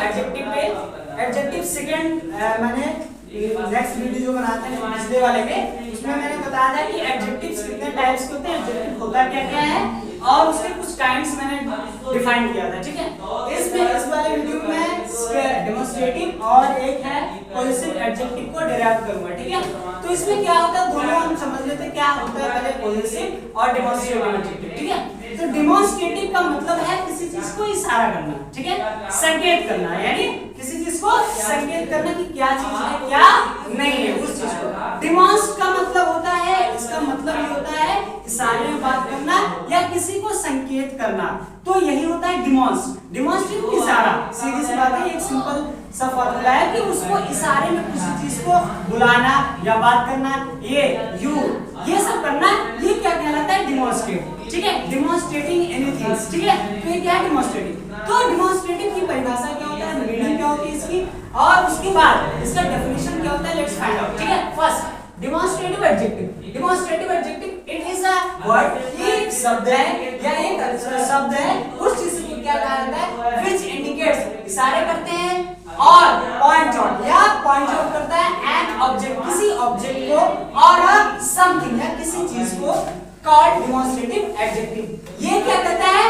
Adjective पे। Adjective second मैंने next video जो बनाते हैं पिछले वाले में, उसमें मैंने बताया था कि एडजेक्टिव्स कितने टाइप्स के होते हैं, एडजेक्टिव होता क्या क्या है और उसके कुछ काइंड्स मैंने डिफाइन किया था, ठीक है। इसमें इस वाले वीडियो में डेमोंस्ट्रेटिव और एक है पॉजिटिव एडजेक्टिव को डिराइव करूंगा, ठीक है। तो इसमें क्या होता है दोनों हम समझ लेते हैं क्या होता है, पहले पॉजिटिव और डेमोंस्ट्रेटिव एडजेक्टिव, ठीक है। तो डेमोंस्ट्रेटिव का मतलब है किसी चीज को इशारा करना, ठीक है, संकेत करना, यानी किसी चीज को संकेत करना कि क्या चीज है क्या नहीं है उस चीज को। डिमॉन्स्ट का मतलब होता है, इसका मतलब ये होता है इशारे में बात करना या किसी को संकेत करना, तो यही होता है डिमॉन्स्ट। डिमॉन्स्ट्रेट इशारा, सीधी सी बात है, एक सिंपल सा फॉर्मूला है कि उसको इशारे में किसी चीज को बुलाना या बात करना, ये यू ये सब करना, ये क्या कहलाता है डिमॉन्स्ट्रेट, ठीक है। डिमॉन्स्ट्रेटिंग एनीथिंग, ठीक है। तो ये क्या है डिमॉन्स्ट्रेटिव। तो डिमॉन्स्ट्रेटिव की परिभाषा क्या होता है, मीनिंग क्या होती है इसकी, और उसके बाद इसका डेफिनेशन क्या होता है, लेट्स फाइंड आउट, ठीक है। First demonstrative adjective. Demonstrative adjective it is a word, एक शब्द है या एक शब्द है उस चीज को क्या कहा जाता है, व्हिच इंडिकेट्स इशारे करते हैं और पॉइंट आउट या पॉइंट आउट करता है एन ऑब्जेक्ट, किसी ऑब्जेक्ट को और समथिंग या किसी चीज को, कॉल्ड डेमोंस्ट्रेटिव एडजेक्टिव। ये क्या कहता है,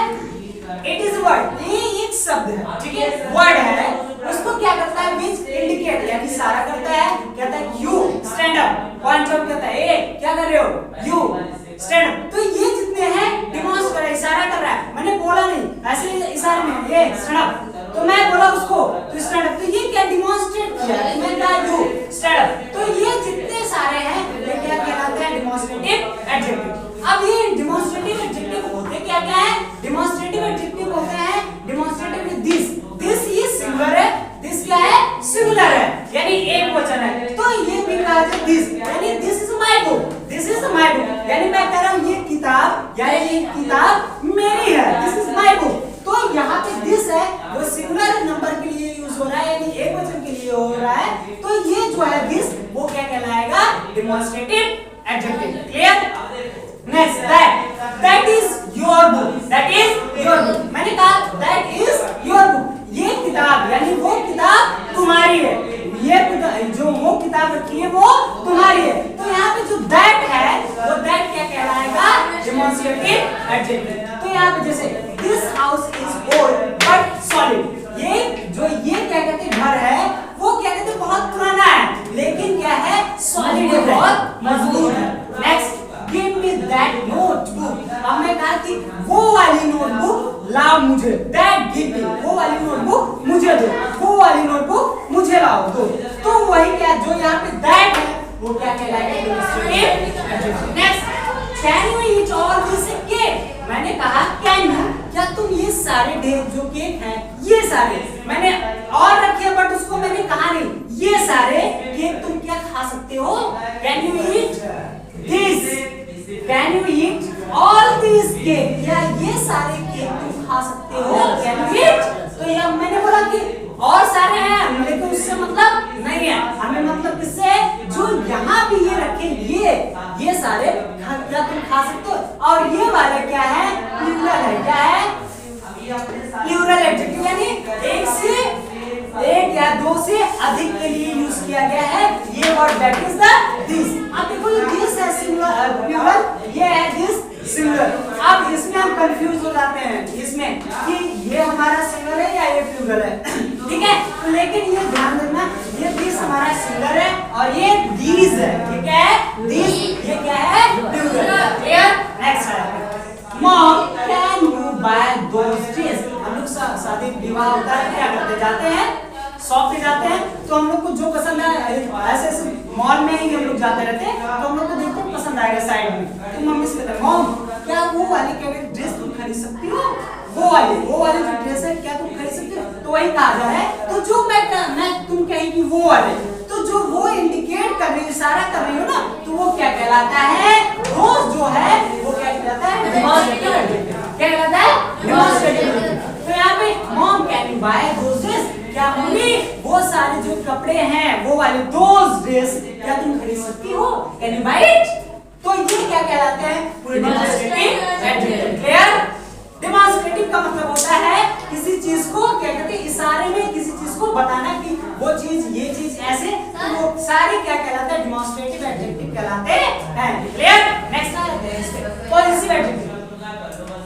इट इज वर्ड, ये एक शब्द है, ठीक है, वर्ड है, उसको क्या करता है, व्हिच इंडिकेट यानी इशारा करता है, कहता है you stand up, point out कहता है ए क्या कर रहे हो यू स्टैंड अप। तो ये जितने हैं डिमॉन्स्ट्रेट कर रहा है, इशारा कर रहा है, मैंने बोला नहीं, ऐसे इशारे में ये स्टैंड अप, तो मैं बोला उसको तो स्टैंड अप, तो ये क्या डिमॉन्स्ट्रेट किया, मैं कहा यू स्टैंड अप। तो ये जितने सारे हैं ये क्या कहलाते हैं, डेमोंस्ट्रेटिव एडजेक्टिव। अब ये डेमोंस्ट्रेटिव एडजेक्टिव होते क्या क्या है, डेमोंस्ट्रेटिव एडजेक्टिव होते हैं डेमोंस्ट्रेटिव विद दिस, दिस ये सिंगुलर है, दिस क्या है सिंगुलर है यानी एक वचन है, तो ये भी कहा जाता है दिस, यानी this is my book, this is my book, यानी मैं कह रहा हूं ये किताब यानी ये किताब मेरी है, दिस इज माय बुक। तो यहाँ पे दिस है वो सिंगुलर नंबर के लिए यूज हो रहा है यानी एक वचन के लिए हो रहा है, तो ये जो है दिस वो क्या कहलाएगा, demonstrative adjective. Clear. Next that is your book, that is your book, मैंने कहा दैट इज योर बुक, ये किताब यानी वो किताब तुम्हारी है, ये जो वो किताब रखी है वो तुम्हारी है। तो यहाँ पे जो दैट है वो दैट क्या कहलाएगा, डेमोंस्ट्रेटिव एडजेक्टिव। तो यहाँ पे जैसे this house is old but solid, ये जो ये क्या कहते हैं घर है वो क्या कहते हैं बहुत पुराना है लेकिन क्या है सॉलिड है, बहुत मजबूत है। Next give me that notebook, अब मैं कहा कि वो वाली नोटबुक लाओ मुझे, दैट गिव मी, वो वाली नोटबुक मुझे दो, वो वाली नोटबुक मुझे लाओ दो। तो वही क्या जो यहाँ पे दैट है वो क्या कहलाएगा, demonstrative adjective. Next can you eat all this cake, मैंने कहा कैन यू, क्या तुम ये सारे जो केक हैं ये सारे मैंने और रखे बट उसको मैंने कहा नहीं, ये सारे केक तुम क्या खा सकते हो, can you eat this, can you eat all this cake, क्या ये सारे केक तुम खा सकते हो, कैन यू ईट। तो ये मैंने बोला कि और सारे हैं लेकिन उससे मतलब नहीं है, हमें मतलब किससे, जो यहाँ पे ये रखे ये सारे क्या तुम खा सकते हो, और ये वाला क्या है प्लूरल है, क्या है प्लूरल एडजेक्टिव यानी एक से एक या दो से अधिक के लिए यूज किया गया है ये word, that is the this. अब देखो ये दिस है सिंगुलर प्लूरल, ये है दिस सिंगुलर। अब इसमें हम कंफ्यूज हो जाते हैं इसमें कि ये हमारा सिंगुलर है या ये प्लूरल है, ठीक है। तो लेकिन ये ध्यान रखना ये दिस हमारा सिंगुलर है और ये दीज है, ये क्या है दिस, ये क्या है प्लूरल। क्लियर। नेक्स्ट है mom can you buy those dress, हम लोग शादी विवाह होता है क्या करते जाते हैं शॉप पे जाते हैं, तो हम लोग को जो पसंद है ऐसे मॉल में ही हम लोग जाते रहते हैं, तो हम लोग को देखते हैं पसंद आएगा साइड में, तो मम्मी से कहते हैं मॉम क्या वो वाली क्या ड्रेस तुम खरीद सकती हो, वो वाली जो ड्रेस है क्या तुम खरीद सकती हो, तो वही कहा जा रहा है। तो जो मैं तुम कहेगी वो वाले, तो जो वो इंडिकेट कर रही हो इशारा कर रही हो ना, तो वो क्या कहलाता है, वो जो है वो क्या कहलाता है, डेमोंस्ट्रेटिव एडजेक्टिव। क्या कहलाता है, डेमोंस्ट्रेटिव एडजेक्टिव। तो यहाँ पे mom can you buy those dress, क्या मम्मी वो सारे जो कपड़े हैं वो वाले दोस ड्रेस क्या तुम खरीद सकती हो, कैन यू बाय इट। तो ये क्या कहलाते हैं, पूरे डेमोंस्ट्रेटिव एडजेक्टिव। क्लियर। डेमोंस्ट्रेटिव का मतलब होता है किसी चीज को क्या कहते हैं, इशारे में किसी चीज बताना कि वो चीज, ये चीज ऐसे, तो वो सारे क्या कहलाते हैं, डेमोंस्ट्रेटिव एडजेक्टिव कहलाते हैं। क्लियर? नेक्स्ट आते हैं इसके पॉजिटिव एडजेक्टिव।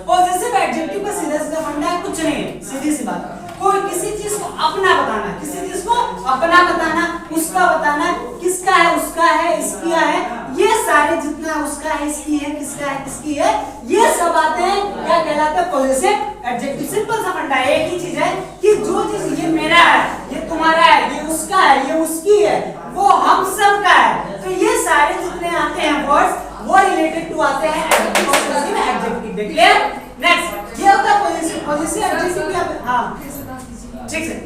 पॉजिटिव एडजेक्टिव का सीधा सीधा फंडा है, कुछ नहीं है, सीधी सी बात। कोई किसी चीज को अपना बताना, किसी चीज को अपना बताना, उसका बताना, किसका है, उसका है, इसकी है, ये सारे जितना उसका है, इसकी है, किसका है, किसकी है, ये सब आते हैं, क्या कहलाते हैं, पॉजिटिव एडजेक्टिव। सिंपल सा फंडा है, एक ही चीज है कि जो चीज ये मेरा है, ये तुम्हारा है, ये उसका है, ये उसकी है, वो हम सब का है, तो ये सारे जितने आते हैं वर्ड्स वो रिलेटेड टू आते हैं पॉजिटिव एडजेक्टिव। क्लियर? नेक्स्ट ये होता है पॉजिटिव एडजेक्टिव। हाँ ठीक है,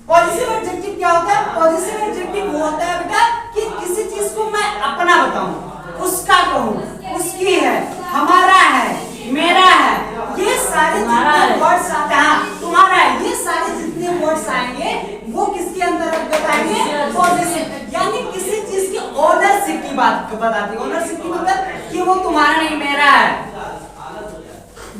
पॉजिटिव एडजेक्टिव क्या होता है? पॉजिटिव एडजेक्टिव वो होता है बेटा कि किसी चीज को मैं अपना बताऊं, उसका कहूं, उसकी है, हमारा है, मेरा है, ये सारे जितने वर्ड्स आते हैं, तुम्हारा है, ये सारे जितने वर्ड्स आएंगे वो किसके अंतर्गत आएंगे? पॉजिटिव। यानी किसी चीज की ओनरशिप की बात बताती है। ओनरशिप की मतलब कि वो तुम्हारा नहीं, मेरा है।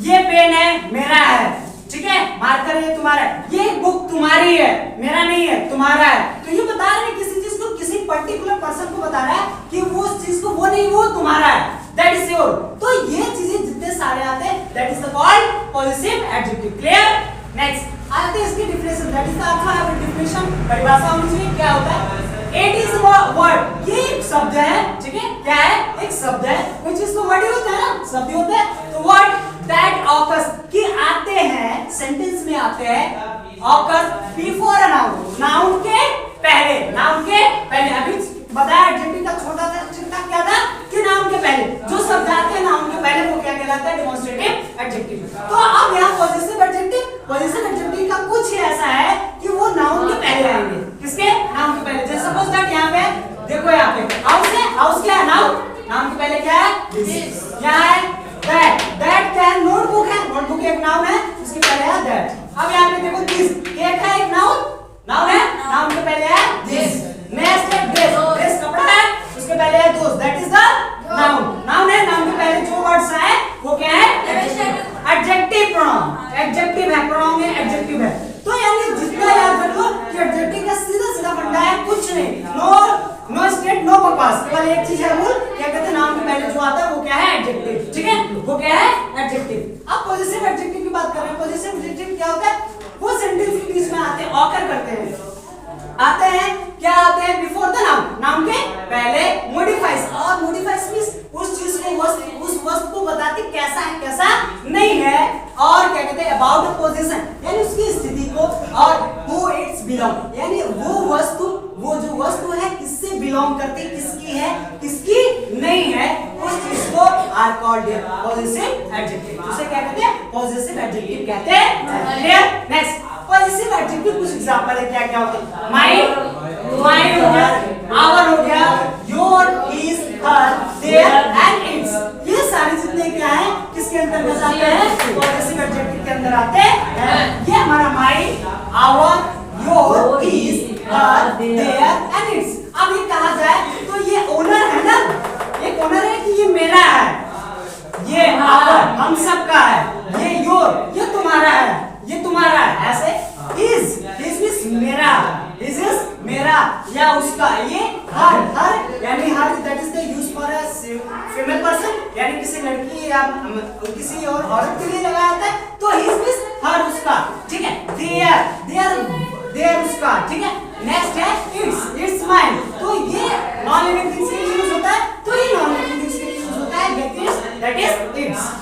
ये पेन है, मेरा है, ठीक है, मार्कर ये तुम्हारा है, ये बुक तुम्हारी है, मेरा नहीं है, तुम्हारा है। तो ये बता रहे हैं किसी चीज को, किसी पर्टिकुलर पर्सन को बता रहा है कि वो उस चीज को, वो नहीं, वो तुम्हारा है, दैट इज योर। तो ये चीजें जितने सारे आते हैं, that is the called positive adjective. Clear? Next आते हैं इसकी definition, that is the earth of definition. परिभाषा होनी चाहिए, क्या होता है? इट इज वर्ड, ये एक शब्द है, ठीक है, क्या है? एक शब्द है। कोई चीज तो वर्ड ही होता है ना, शब्द ही होता है। तो वर्ड दैट ऑकर्स, कि आते हैं, सेंटेंस में आते हैं, occurs before a noun, noun के पहले, नाउन के पहले। अभी बताया एडजेक्टिव का छोटा सा चिंता क्या था कि नाउन के पहले जो शब्द आते हैं नाउन के पहले वो क्या कहलाता है? Demonstrative adjective. तो अब यहाँ पॉजिटिव एडजेक्टिव, पॉजिटिव एडजेक्टिव का कुछ ही ऐसा है कि वो नाउन के पहले आएंगे। किसके? नाउन के पहले। जैसे सपोज दैट यहाँ पे देखो, यहाँ पे हाउस है, हाउस क्या है? नाउन। नाउन के पहले क्या है? दिस। यहाँ है दैट, दैट क्या है? नोटबुक है, नोटबुक एक नाउन है, उसके पहले है दैट। अब यहाँ पे देखो दिस, केक है, एक नाउन, नाउन है, नाउन के पहले है दिस। नेक्स्ट है ड्रेस, ड्रेस कपड़ा है, उसके पहले है दोस्त, that is the noun. Noun है, नाउन के पहले जो वर्ड्स आए वो क्या है? Adjective pronoun. एडजेक्टिव है, प्रोनाउन है, एडजेक्टिव है। तो यानी जितना याद रखो कि एडजेक्टिव का सीधा सीधा फंडा है, कुछ नहीं, नो स्टेट, नो बकवास। केवल एक चीज है रूल, क्या कहते हैं? नाउन के पहले जो आता है वो क्या है? एडजेक्टिव। ठीक है, वो क्या है? एडजेक्टिव। अब पॉजिटिव एडजेक्टिव की बात कर रहे हैं। पॉजिटिव एडजेक्टिव क्या होता है? वो सेंटेंस के बीच में आते हैं, ऑकर करते हैं, आते हैं, क्या आते हैं? बिफोर द नाउन, नाउन के पहले। मॉडिफाइज, और मॉडिफाइज मींस उस चीज को, उस वस्तु को बताते कैसा है, कैसा नहीं है। और क्या कहते हैं? अबाउट द पोजीशन, यानी उसकी स्थिति को, और हु इट्स बिलोंग, यानी वो वस्तु, वो जो वस्तु है किससे बिलोंग करती है, किसकी है, किसकी नहीं है, उस चीज को आर कॉल्ड पॉजिटिव एडजेक्टिव। उसे क्या कहते हैं? पॉजिटिव एडजेक्टिव कहते हैं। क्लियर? नेक्स्ट पॉजिटिव एडजेक्टिव कुछ एग्जांपल है, क्या क्या होते हैं? माइंड, माइंड हो गया, आवर हो गया, your, his, her, their and its. ये सारे जितने क्या है किसके अंतर्गत आते हैं? पॉजिटिव एडजेक्टिव के अंदर आते हैं। ये हमारा mind, our, your, his, her, their and its. अब ये कहा जाए तो ये ओनर है ना, एक ओनर है कि ये मेरा है, ये आवर हम सब का है, ये योर ये तुम्हारा है, ये तुम्हारा है। ऐसे इज मींस मेरा, इज मेरा या उसका। ये हर यानी हर, that is the use for a female person, यानी किसी लड़की या किसी और औरत के लिए लगाया जाता है। तो हिज मींस हर, उसका। ठीक है, देयर उसका। ठीक है, नेक्स्ट है इट्स माइन। तो ये नॉन लिविंग थिंग्स के लिए यूज होता है, तो ये नॉन लिविंग थिंग्स के लिए यूज होता है, that is it's.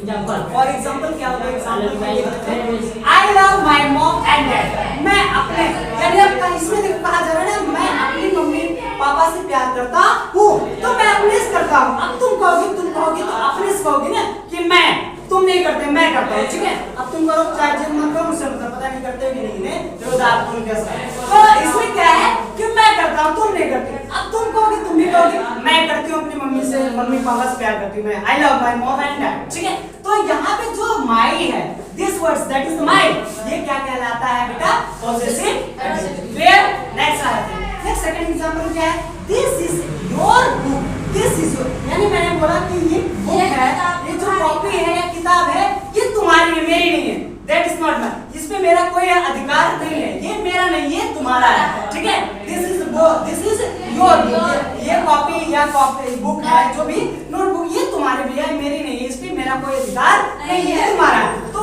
For example क्या होता है? Example I love my mom and dad. मैं अपने, यानी अब इसमें देखो कहा जा रहा है ना, मैं अपनी मम्मी पापा से प्यार करता हूँ, तो मैं अपने से करता हूँ। अब तुम कहोगे तो अपने से कहोगे ना कि मैं, तुम नहीं करते, मैं करता हूँ। ठीक है, अब तुम करो चाहे जिन मन करो, मुझसे मतलब पता नहीं करते भी नहीं है, जो दाद तुम कैसा। तो इसमें क्या है कि मैं करता हूँ, तुम नहीं करते। अब तुम कहोगे, तुम भी कहोगे मैं करती हूँ अपनी मम्मी से, मम्मी पापा से प्यार करती हूँ, मैं I love my mom and dad. ठीक है, तो यहाँ पे जो माई है, this words that is my, ये क्या कहलाता है बेटा? Positive adjective. क्लियर? नेक्स्ट आते हैं। नेक्स्ट सेकंड एग्जांपल क्या है? This is your book, this is your, यानी मैंने बोला कि ये बुक है, ये जो कॉपी है या किताब है, ये तुम्हारी है, मेरी नहीं है, दैट इज नॉट माइन। इसमें मेरा कोई अधिकार नहीं है, ये मेरा नहीं है, तुम्हारा तुम्हारा है, ठीक है। दिस इज योर बुक, ये कॉपी या कॉपी बुक है, जो भी नोटबुक, ये तुम्हारे भी है, मेरी नहीं है, इस पे मेरा कोई अधिकार नहीं है, तुम्हारा है। तो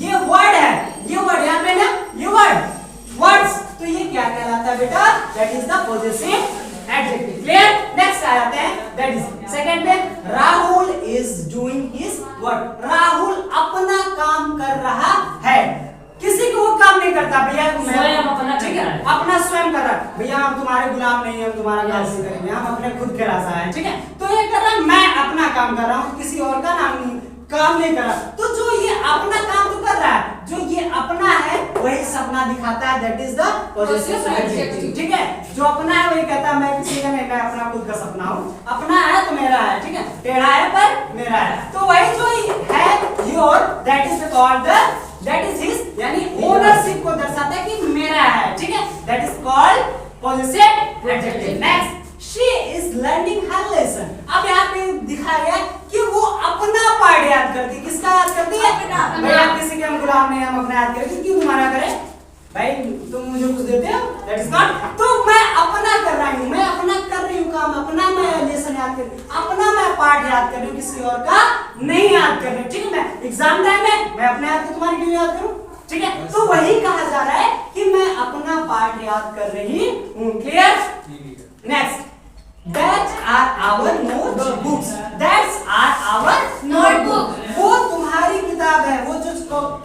ये वर्ड है, ये वर्ड यहाँ पे ना, ये वर्ड्स, तो ये क्या कहलाता है बेटा? That is the possessive adjective. Clear? Next आ जाते हैं, दैट इज सेकंड पे, Rahul is doing his work. Rahul अपना काम कर रहा है, किसी को वो काम नहीं करता भैया, स्वयं अपना, ठीक है, अपना स्वयं कर रहा है। भैया हम तुम्हारे गुलाम नहीं है, हम तुम्हारा काम नहीं करेंगे, हम अपने खुद के राजा है, ठीक है। तो ये कर रहा है, मैं अपना काम कर रहा हूँ, किसी और का काम नहीं कर रहा। तो जो ये अपना काम तो कर रहा है, जो ये अपना है वही सपना दिखाता है, that is the possessive adjective, ठीक है। जो अपना है वही कहता है मैं किसी का नहीं, मैं अपना खुद का सपना हूँ, अपना है तो मेरा है, ठीक है, टेढ़ा है पर मेरा है। तो वही जो है your, that is called the, that is his, यानी ओनरशिप को दर्शाता है कि मेरा है, ठीक है, that is called possessive adjective. Next, she is learning her lesson. अब यहाँ पे दिखाया गया कि वो अपना पार्ट याद करती है, किसका याद करती है? भैया किसी के हम गुलाम नहीं, हम अपना याद करेंगे, क्यों तुम्हारा करें भाई, तुम मुझे कुछ देते हो, दैट इज नॉट। तो मैं अपना कर रही हूँ, मैं अपना कर रही हूँ काम, अपना मैं लेसन याद कर रही हूँ, अपना मैं पार्ट याद कर रही हूँ, किसी और का नहीं याद कर रही हूँ, ठीक है। मैं एग्जाम टाइम में मैं अपने याद, तुम्हारे क्यों याद करूँ, ठीक है। तो वही कहा जा रहा है कि मैं अपना पार्ट याद कर रही हूँ। Clear? Next, that are our notebooks, that's are our notebook। वो तुम्हारी किताब है, वो जो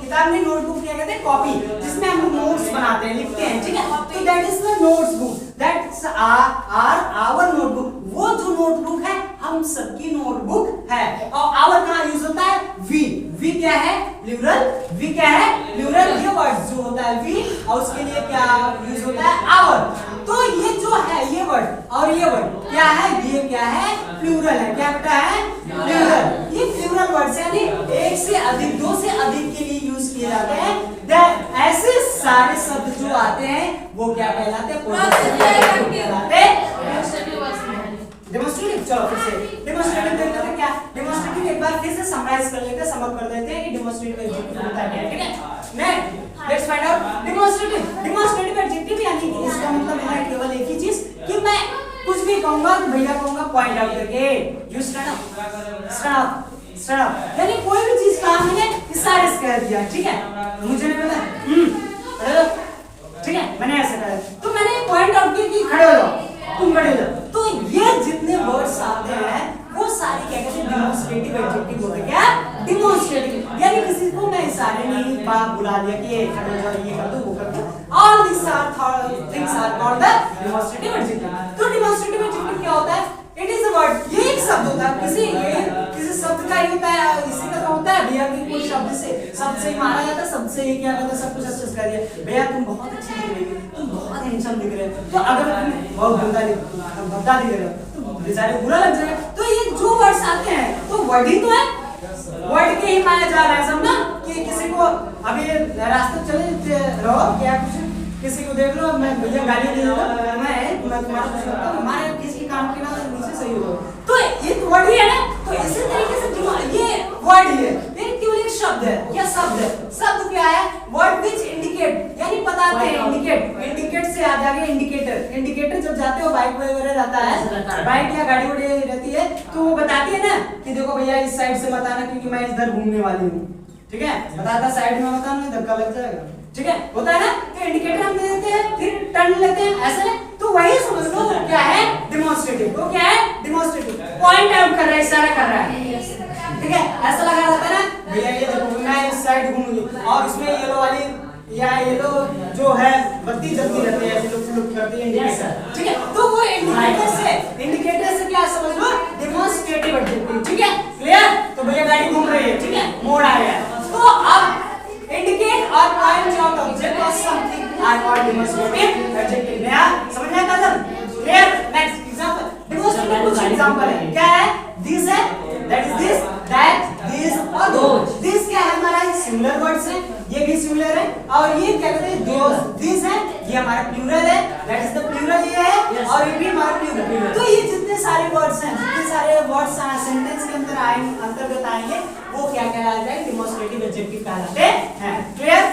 किताब में नोटबुक क्या कहते हैं, कॉपी, जिसमें हम नोट्स बनाते हैं, लिखते हैं, ठीक है। तो that is the notebook, that's are our notebook। वो जो नोटबुक है हम सबकी नोटबुक है। और our कहाँ यूज होता है? we क्या है? प्लूरल। we क्या है? प्लूरल। ये वर्ड जो होता है we, और उसके लिए क्या यूज होता है? our। तो ये जो है, ये वर्ड और ये वर्ड क्या है? ये क्या है? प्लूरल है। क्या बेटा है? प्लूरल। ये प्लूरल वर्ड यानी एक से अधिक, दो से अधिक के लिए यूज किए जाते हैं। ऐसे सारे शब्द जो आते हैं वो क्या कहलाते हैं? डेमोन्स्ट्रेटिव। चलो फिर से डेमोन्स्ट्रेटिव देख लेते हैं। क्या डेमोन्स्ट्रेटिव, एक बार फिर से समराइज कर लेते हैं, समअप कर देते हैं कि डेमोन्स्ट्रेटिव एडजेक्टिव होता है क्या, ठीक है। Next let's find out demonstrative adjective, यानी कि इसका मतलब है केवल एक ही चीज कि मैं कुछ भी कहूंगा तो भैया कहूंगा पॉइंट आउट करके, यू स्टैंड अप, यानी कोई भी चीज का मैंने इशारे से कह दिया, ठीक है, मुझे नहीं पता, ठीक है, मैंने ऐसे कहा, तो मैंने पॉइंट आउट किया कि खड़े हो जाओ, तुम खड़े हो जाओ। तो ये जितने वर्ड्स आते हैं वो सारे क्या कहते हैं? डेमोन्स्ट्रेटिव एडजेक्टिव होते हैं। क्या? डेमोन्स्ट्रेटिव, यानी किसी को मैं इशारे में ही बात बुला दिया कि ये खड़े हो जाओ, ये कर दो, वो कर दो, all this are things are called the demonstrative adjective. तो डेमोन्स्ट्रेटिव एडजेक्टिव क्या होता है? इट इज अ वर्ड, ये एक शब्द होता है, किसी शब्द का ही होता है, इसी का तो होता है भैया कि कोई शब्द से ही मारा जाता है, शब्द से ही क्या कहते हैं, सब कुछ अच्छे से कर दिया, भैया तुम बहुत अच्छी दिख रही हो, तुम बहुत हैंडसम दिख रहे हो। तो अगर तुम बहुत भद्दा दिख रहे हो तो बेचारे बुरा लग जाएगा। तो ये जो वर्ड्स आते हैं तो वर्ड ही तो है, वर्ड के ही माना जा रहा है, समझा? कि किसी को अभी रास्ते चले रहो, क्या कुछ किसी को देख लो, मैं भैया गाली दे दूंगा, मैं तुम्हारा कुछ करता हूं, हमारे किसी काम के ना नीचे सही हो, तो ये तो वर्ड ही है ना। तो इसी तरीके से ये वर्ड ही है, लेकिन केवल एक शब्द है। क्या शब्द है? शब्द क्या है? वर्ड विच इंडिकेट, यानी बताते हैं, इंडिकेट से आ जाएगा इंडिकेटर जब जाते हो, बाइक वगैरह जाता है, बाइक या गाड़ी वाड़ी रहती है तो वो बताती है ना कि देखो भैया इस साइड से बताना, क्योंकि मैं इधर घूमने वाली हूँ, ठीक है, बताता साइड में बताना, धक्का लग जाएगा, ठीक है, होता है ना। तो इंडिकेटर हम दे देते हैं, फिर टर्न लेते हैं, ऐसे। तो वही समझ लो क्या है? डेमोन्स्ट्रेटिव। तो क्या है? डेमोन्स्ट्रेटिव, पॉइंट आउट कर रहा है, इशारा कर रहा है, ठीक है, ऐसा लगा रहता है ना, भैया ये देखो मैं इस साइड घूमूंगी, और इसमें येलो वाली या येलो जो है बत्ती जलती रहती है, ऐसे लुक करती है इंडिकेटर, ठीक है। तो वो इंडिकेटर से क्या समझ लो? डेमोन्स्ट्रेटिव एडजेक्टिव, ठीक है, क्लियर? तो भैया गाड़ी घूम रही है, ठीक है, मोड़ आ गया, तो अब indicate or point out object or something are called demonstrative adjective। नया समझ में आया? clear? next example, demonstrative कुछ example है, क्या है? this है, that is this, that, this और those। this क्या है? हमारा singular words है, ये भी singular है, और ये क्या कहते हैं? those। this है, ये हमारा plural है, that is the plural ये है, और ये भी हमारा plural। तो ये जितने सारे words हैं, जितने सारे words सेंटेंस के अंदर अंतर्गत आएंगे, वो क्या कहलाते हैं? डेमोन्स्ट्रेटिव एडजेक्टिव कहलाते हैं। क्लियर?